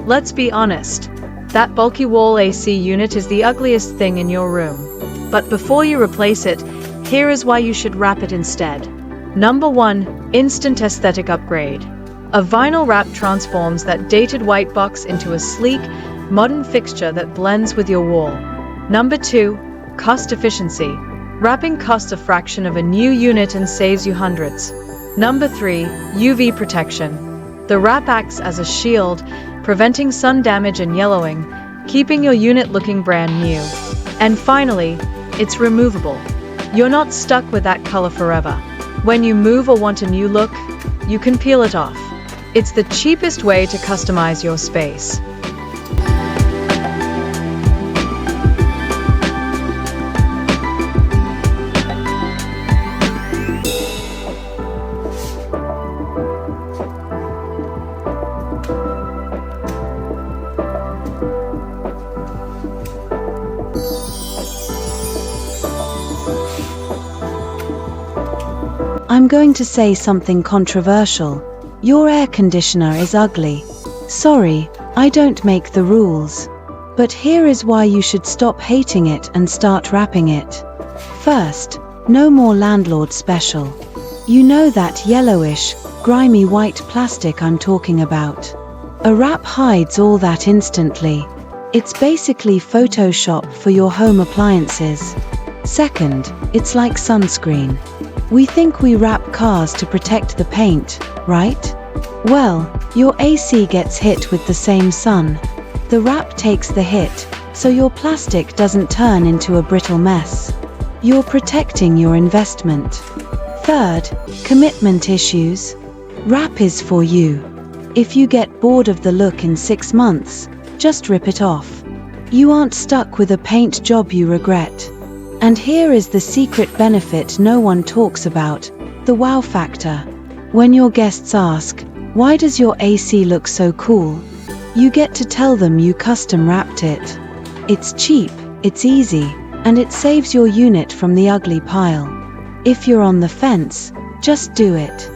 Let's be honest. That bulky wall AC unit is the ugliest thing in your room. But before you replace it, here is why you should wrap it instead. Number 1. Instant aesthetic upgrade. A vinyl wrap transforms that dated white box into a sleek, modern fixture that blends with your wall. Number 2. Cost efficiency. Wrapping costs a fraction of a new unit and saves you hundreds. Number 3. UV protection. The wrap acts as a shield, preventing sun damage and yellowing, keeping your unit looking brand new. And finally, it's removable. You're not stuck with that color forever. When you move or want a new look, you can peel it off. It's the cheapest way to customize your space. I'm going to say something controversial. Your air conditioner is ugly. Sorry, I don't make the rules. But here is why you should stop hating it and start wrapping it. First, no more landlord special. You know that yellowish, grimy white plastic I'm talking about. A wrap hides all that instantly. It's basically Photoshop for your home appliances. Second, it's like sunscreen. We think we wrap cars to protect the paint, right? Well, your AC gets hit with the same sun. The wrap takes the hit, so your plastic doesn't turn into a brittle mess. You're protecting your investment. Third, commitment issues. Wrap is for you. If you get bored of the look in 6 months, just rip it off. You aren't stuck with a paint job you regret. And here is the secret benefit no one talks about, the wow factor. When your guests ask, "Why does your AC look so cool?" you get to tell them you custom wrapped it. It's cheap, it's easy, and it saves your unit from the ugly pile. If you're on the fence, just do it.